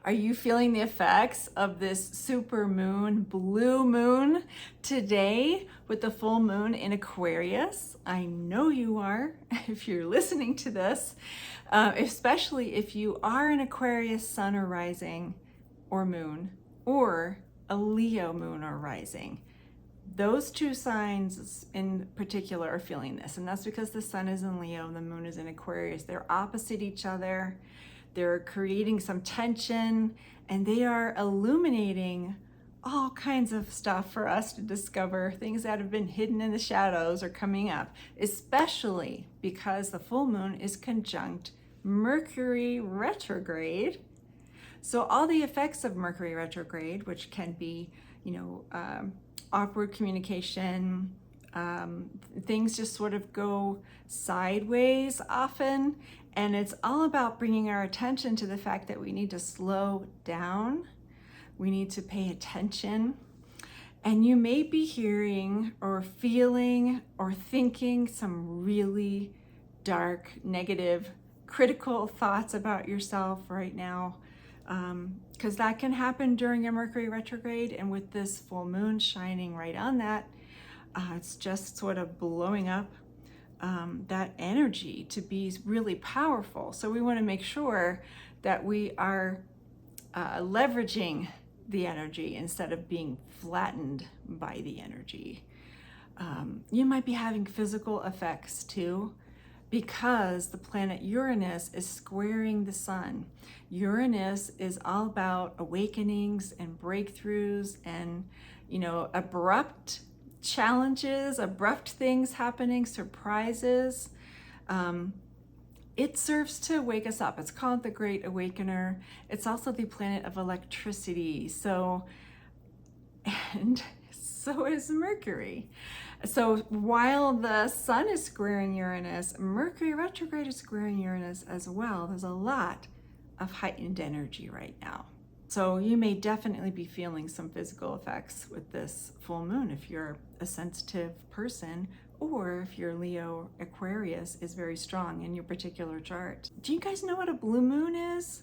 Are you feeling the effects of this super moon, blue moon today with the full moon in Aquarius? I know you are if you're listening to this, especially if you are an Aquarius sun or rising or moon, or a Leo moon or rising. Those two signs in particular are feeling this, and that's because the sun is in Leo and the moon is in Aquarius. They're opposite each other. They're creating some tension, and they are illuminating all kinds of stuff for us to discover. Things that have been hidden in the shadows are coming up, especially because the full moon is conjunct Mercury retrograde. So all the effects of Mercury retrograde, which can be, awkward communication, things just sort of go sideways often. And it's all about bringing our attention to the fact that we need to slow down. We need to pay attention. And you may be hearing or feeling or thinking some really dark, negative, critical thoughts about yourself right now. Because that can happen during a Mercury retrograde, and with this full moon shining right on that, it's just sort of blowing up that energy to be really powerful. So we want to make sure that we are leveraging the energy instead of being flattened by the energy. You might be having physical effects too, because the planet Uranus is squaring the sun. Uranus is all about awakenings and breakthroughs and, abrupt challenges, abrupt things happening, surprises. It serves to wake us up. It's called the Great Awakener. It's also the planet of electricity. And so is Mercury. So while the sun is squaring Uranus, Mercury retrograde is squaring Uranus as well. There's a lot of heightened energy right now. So you may definitely be feeling some physical effects with this full moon if you're a sensitive person, or if your Leo Aquarius is very strong in your particular chart. Do you guys know what a blue moon is?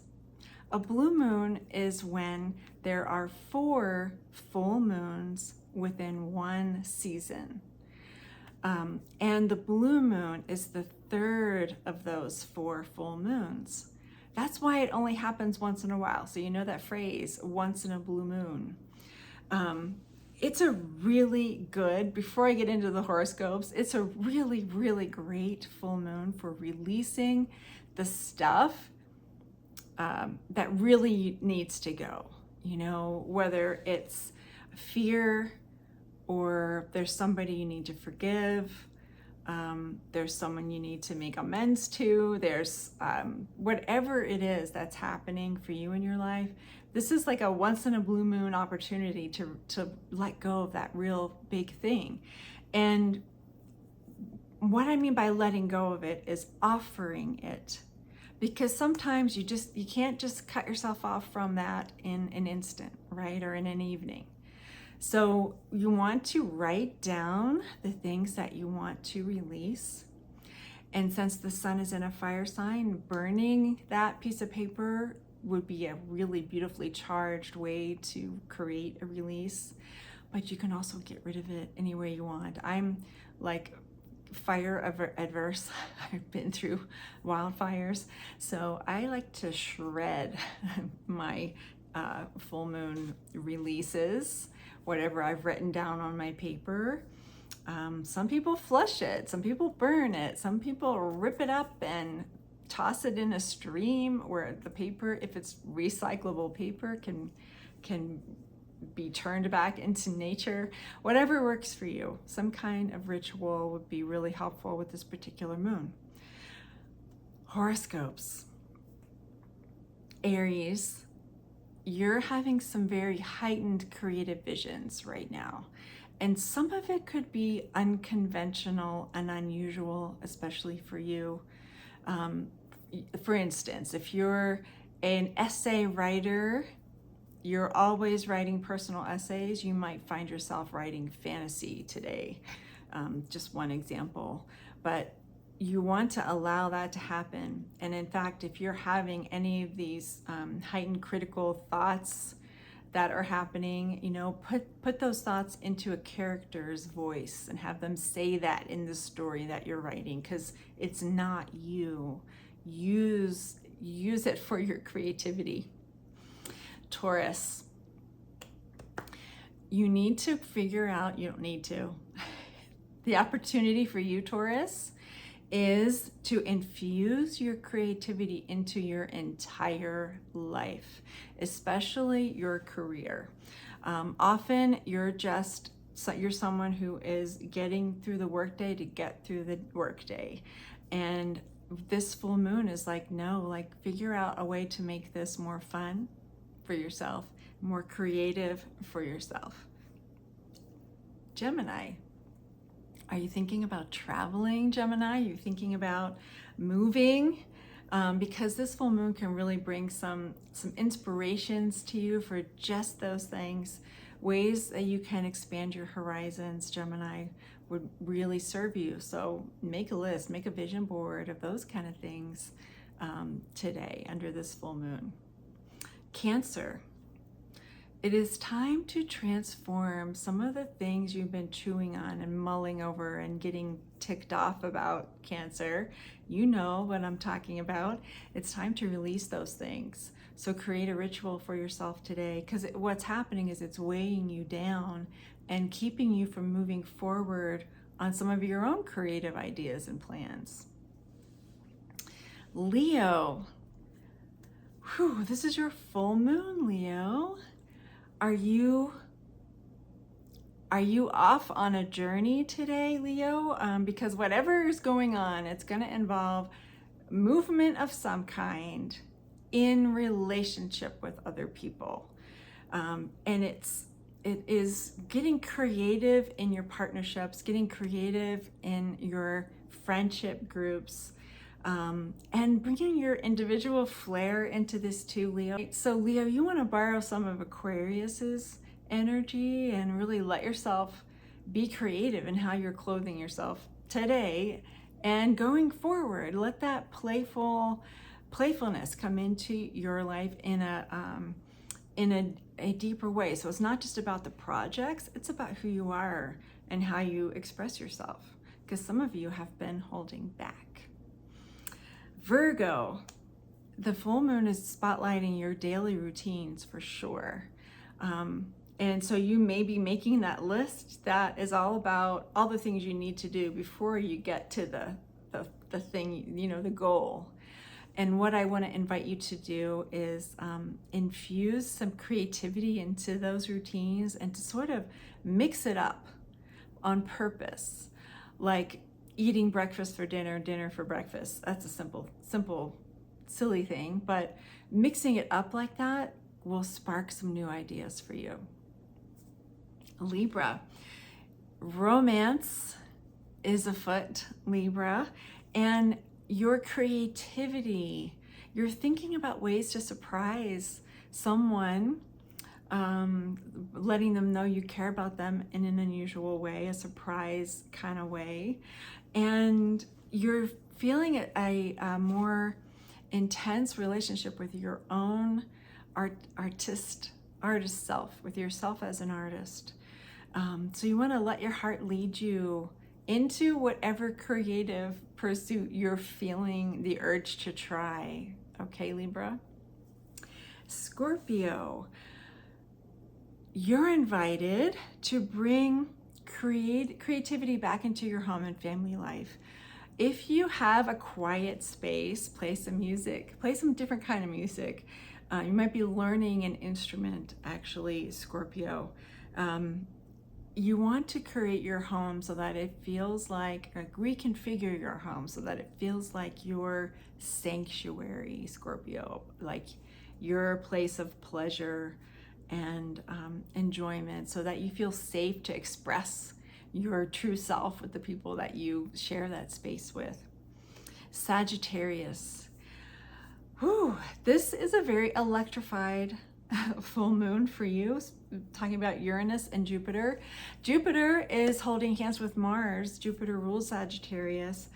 A blue moon is when there are 4 full moons within one season. And the blue moon is the third of those 4 full moons. That's why it only happens once in a while. So you know that phrase, once in a blue moon. It's a really good, before I get into the horoscopes, it's a really, really great full moon for releasing the stuff that really needs to go. Whether it's fear, or there's somebody you need to forgive, there's someone you need to make amends to, there's whatever it is that's happening for you in your life. This is like a once in a blue moon opportunity to let go of that real big thing. And what I mean by letting go of it is offering it. Because sometimes you can't just cut yourself off from that in an instant, right? Or in an evening. So you want to write down the things that you want to release. And since the sun is in a fire sign, burning that piece of paper would be a really beautifully charged way to create a release. But you can also get rid of it any way you want. I'm like fire adverse. I've been through wildfires. So I like to shred my full moon releases, whatever I've written down on my paper. Some people flush it, some people burn it, some people rip it up and toss it in a stream where the paper, if it's recyclable paper, can be turned back into nature. Whatever works for you. Some kind of ritual would be really helpful with this particular moon. Horoscopes. Aries, you're having some very heightened creative visions right now. And some of it could be unconventional and unusual, especially for you. For instance, if you're an essay writer, you're always writing personal essays, you might find yourself writing fantasy today. Just one example. But you want to allow that to happen. And in fact, if you're having any of these heightened critical thoughts that are happening, you know, put those thoughts into a character's voice and have them say that in the story that you're writing, because it's not you. Use it for your creativity. Taurus, you need to figure out, you don't need to. The opportunity for you, Taurus, is to infuse your creativity into your entire life, especially your career. Often you're someone who is getting through the workday to get through the workday. And this full moon is like, no, like figure out a way to make this more fun for yourself, more creative for yourself. Gemini, are you thinking about traveling, Gemini? Are you thinking about moving? Because this full moon can really bring some inspirations to you for just those things. Ways that you can expand your horizons, Gemini, would really serve you. So make a list, make a vision board of those kind of things today under this full moon. Cancer, it is time to transform some of the things you've been chewing on and mulling over and getting ticked off about, Cancer. You know what I'm talking about. It's time to release those things. So create a ritual for yourself today, because what's happening is it's weighing you down and keeping you from moving forward on some of your own creative ideas and plans. Leo, this is your full moon, Leo. Are you off on a journey today, Leo? Because whatever is going on, it's going to involve movement of some kind in relationship with other people. And it is getting creative in your partnerships, getting creative in your friendship groups, and bringing your individual flair into this too, Leo. So Leo, you want to borrow some of Aquarius's energy and really let yourself be creative in how you're clothing yourself today and going forward. Let that playfulness come into your life in a deeper way. So it's not just about the projects, it's about who you are and how you express yourself, because some of you have been holding back. Virgo, the full moon is spotlighting your daily routines for sure. And so you may be making that list that is all about all the things you need to do before you get to the thing, you know, the goal. And what I want to invite you to do is infuse some creativity into those routines and to sort of mix it up on purpose. Like eating breakfast for dinner, dinner for breakfast. That's a simple, silly thing, but mixing it up like that will spark some new ideas for you. Libra, romance is afoot, Libra, and your creativity, you're thinking about ways to surprise someone, letting them know you care about them in an unusual way, a surprise kind of way. And you're feeling a more intense relationship with your own artist self, with yourself as an artist. So you want to let your heart lead you into whatever creative pursuit you're feeling the urge to try. Okay, Libra? Scorpio, you're invited to bring creativity back into your home and family life. If you have a quiet space, play some music, play some different kind of music. You might be learning an instrument, actually, Scorpio. You want to create your home so that it feels like, or reconfigure your home so that it feels like your sanctuary, Scorpio, like your place of pleasure and enjoyment, so that you feel safe to express your true self with the people that you share that space with. Sagittarius, this is a very electrified full moon for you, talking about Uranus and Jupiter. Jupiter is holding hands with Mars. Jupiter rules Sagittarius.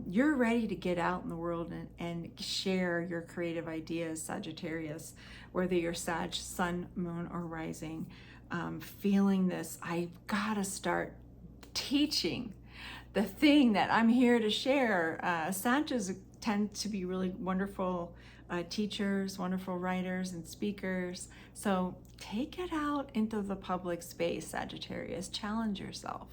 You're ready to get out in the world and share your creative ideas, Sagittarius, whether you're Sag, Sun, Moon, or Rising. Feeling this, I've got to start teaching the thing that I'm here to share. Sages tend to be really wonderful teachers, wonderful writers and speakers. So take it out into the public space, Sagittarius. Challenge yourself.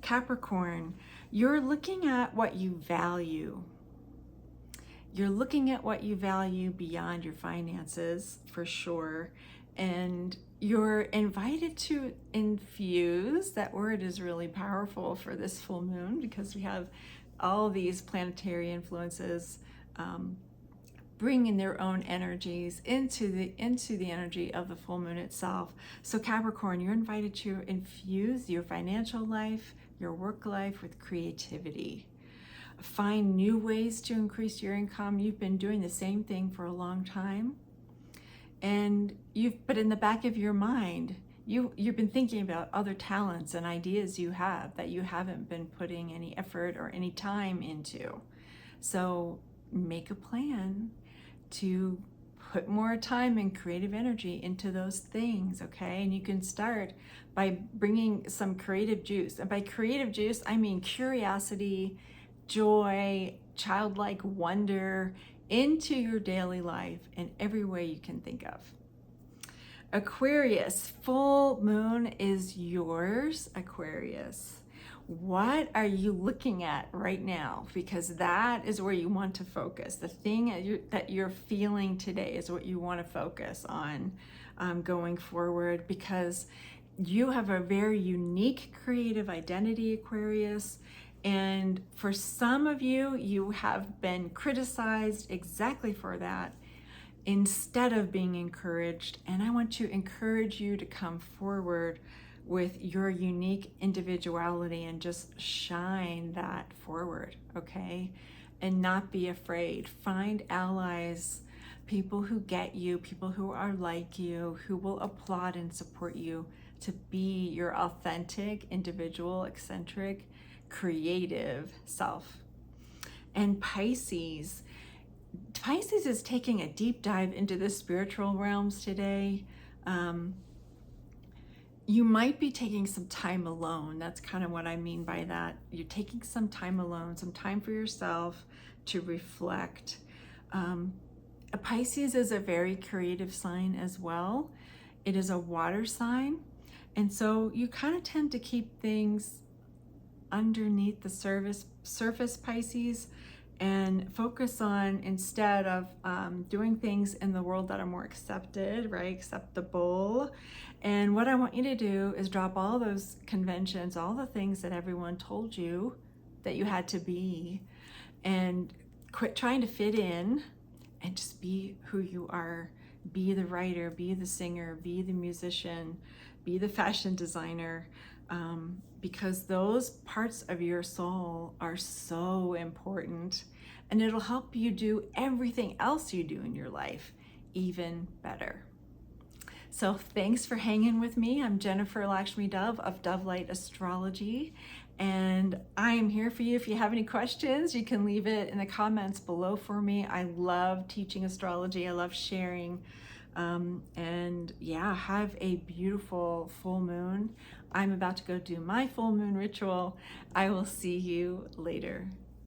Capricorn, you're looking at what you value. You're looking at what you value beyond your finances, for sure. And you're invited to infuse, that word is really powerful for this full moon because we have all these planetary influences bringing their own energies into the energy of the full moon itself. So Capricorn, you're invited to infuse your financial life, your work life with creativity. Find new ways to increase your income. You've been doing the same thing for a long time. And but in the back of your mind, you've been thinking about other talents and ideas you have that you haven't been putting any effort or any time into. So make a plan to put more time and creative energy into those things, okay? And you can start by bringing some creative juice. And by creative juice, I mean curiosity, joy, childlike wonder into your daily life in every way you can think of. Aquarius, full moon is yours, Aquarius. What are you looking at right now? Because that is where you want to focus. The thing that you're feeling today is what you want to focus on going forward, because you have a very unique creative identity, Aquarius. And for some of you, you have been criticized exactly for that instead of being encouraged. And I want to encourage you to come forward with your unique individuality and just shine that forward, okay? And not be afraid. Find allies, people who get you, people who are like you, who will applaud and support you to be your authentic, individual, eccentric, creative self. And Pisces is taking a deep dive into the spiritual realms today. You might be taking some time alone. That's kind of what I mean by that. You're taking some time alone, some time for yourself to reflect. Pisces is a very creative sign as well. It is a water sign. And so you kind of tend to keep things underneath the surface, Pisces, and focus on, instead of doing things in the world that are more accepted, right, acceptable. And what I want you to do is drop all those conventions, all the things that everyone told you that you had to be, and quit trying to fit in and just be who you are. Be the writer, be the singer, be the musician, be the fashion designer, because those parts of your soul are so important, and it'll help you do everything else you do in your life even better. So thanks for hanging with me. I'm Jennifer Lakshmi Dove of Dove Light Astrology, and I am here for you. If you have any questions, you can leave it in the comments below for me. I love teaching astrology. I love sharing. And yeah, have a beautiful full moon. I'm about to go do my full moon ritual. I will see you later.